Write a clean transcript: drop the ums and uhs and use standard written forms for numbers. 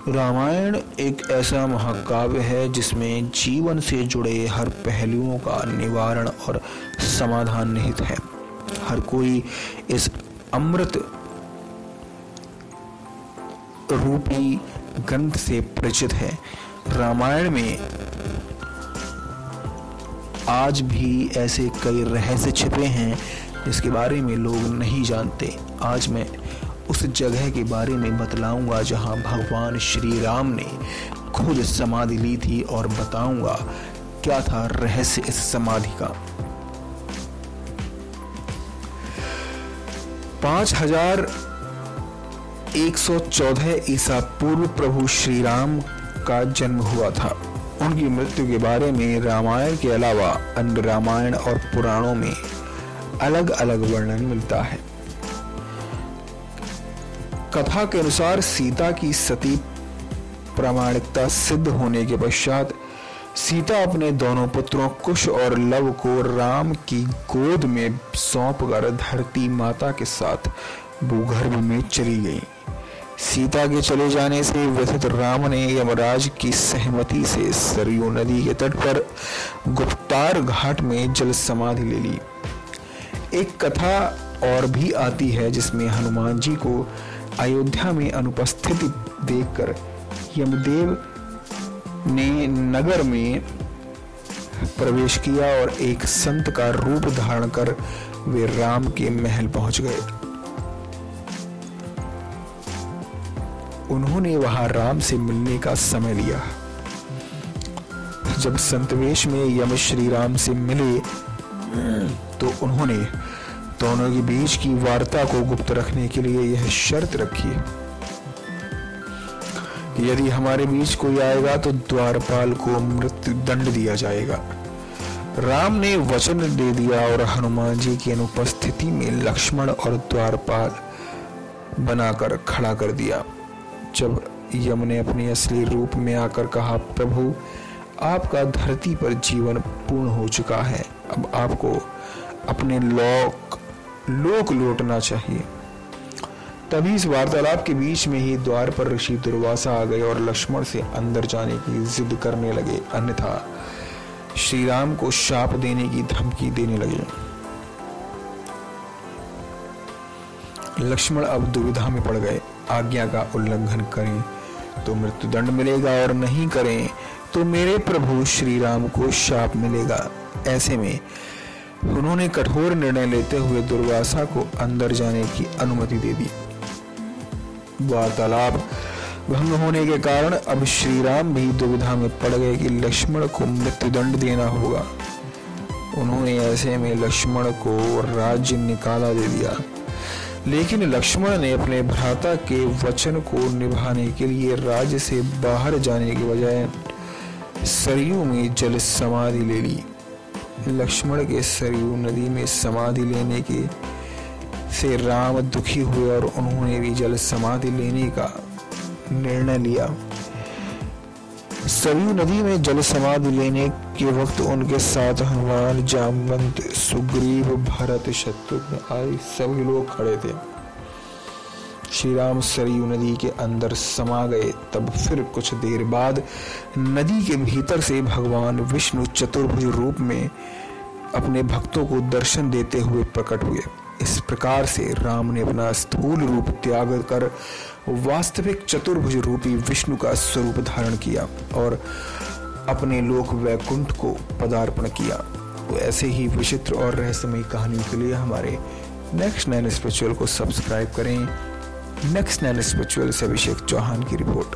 रामायण एक ऐसा महाकाव्य है जिसमें जीवन से जुड़े हर पहलुओं का निवारण और समाधान निहित है। हर कोई इस अमृत रूपी ग्रंथ से परिचित है। रामायण में आज भी ऐसे कई रहस्य छिपे हैं जिसके बारे में लोग नहीं जानते। आज मैं उस जगह के बारे में बतलाऊंगा जहां भगवान श्री राम ने खुद समाधि ली थी और बताऊंगा क्या था रहस्य इस समाधि का। 5114 ईसा पूर्व प्रभु श्री राम का जन्म हुआ था। उनकी मृत्यु के बारे में रामायण के अलावा अन्य रामायण और पुराणों में अलग अलग वर्णन मिलता है। कथा के अनुसार सीता की सती प्रामाणिकता सिद्ध होने के पश्चात सीता अपने दोनों पुत्रों कुश और लव को राम की गोद में सौंपकर धरती माता के साथ भूगर्भ में चली गई। सीता के चले जाने से व्यथित राम ने यमराज की सहमति से सरयू नदी के तट पर गुप्तार घाट में जल समाधि ले ली। एक कथा और भी आती है जिसमें हनुमान जी को अयोध्या में अनुपस्थिति देखकर यमदेव ने नगर में प्रवेश किया और एक संत का रूप धारण कर वे राम के महल पहुंच गए। उन्होंने वहां राम से मिलने का समय लिया। जब संतवेश में यम श्री राम से मिले तो उन्होंने दोनों के बीच की वार्ता को गुप्त रखने के लिए यह शर्त रखी कि यदि हमारे बीच कोई आएगा तो द्वारपाल को मृत्यु दंड दिया जाएगा। राम ने वचन दे दिया और हनुमान जी की अनुपस्थिति में लक्ष्मण और द्वारपाल बनाकर खड़ा कर दिया। जब यम ने अपने असली रूप में आकर कहा, प्रभु आपका धरती पर जीवन पूर्ण हो चुका है, अब आपको अपने लोक लौटना चाहिए। तभी इस वार्तालाप के बीच में ही द्वार पर ऋषि दुर्वासा आ गए और लक्ष्मण से अंदर जाने की जिद करने लगे, अन्यथा श्री राम को शाप देने की धमकी देने लगे। लक्ष्मण अब दुविधा में पड़ गए। आज्ञा का उल्लंघन करें तो मृत्युदंड मिलेगा और नहीं करें तो मेरे प्रभु श्री राम को शाप मिलेगा। ऐसे में उन्होंने कठोर निर्णय लेते हुए दुर्वासा को अंदर जाने की अनुमति दे दी। वार्तालाप भंग होने के कारण अब श्री राम भी दुविधा में पड़ गए कि लक्ष्मण को मृत्युदंड देना होगा। उन्होंने ऐसे में लक्ष्मण को राज्य निकाला दे दिया, लेकिन लक्ष्मण ने अपने भ्राता के वचन को निभाने के लिए राज्य से बाहर जाने के बजाय सरयू में जल समाधि ले ली। लक्ष्मण के सरयू नदी में समाधि लेने के से राम दुखी हुए और उन्होंने भी जल समाधि लेने का निर्णय लिया। सरयू नदी में जल समाधि लेने के वक्त उनके साथ हनुमान, जामवंत, सुग्रीव, भरत, शत्रुघ्न आदि सभी लोग खड़े थे। श्री राम सरयू नदी के अंदर समा गए। तब फिर कुछ देर बाद नदी के भीतर से भगवान विष्णु चतुर्भुज रूप में अपने भक्तों को दर्शन देते हुए प्रकट हुए। इस प्रकार से राम ने अपना स्थूल रूप त्याग कर वास्तविक चतुर्भुज रूपी विष्णु का स्वरूप धारण किया और अपने लोक वैकुंठ को पदार्पण किया। तो ऐसे ही विचित्र और रहस्यमयी कहानियों के लिए हमारे नेक्स्ट 9 स्पिरिचुअल को सब्सक्राइब करें। नेक्स्ट 9 स्पिरिचुअल से अभिषेक चौहान की रिपोर्ट।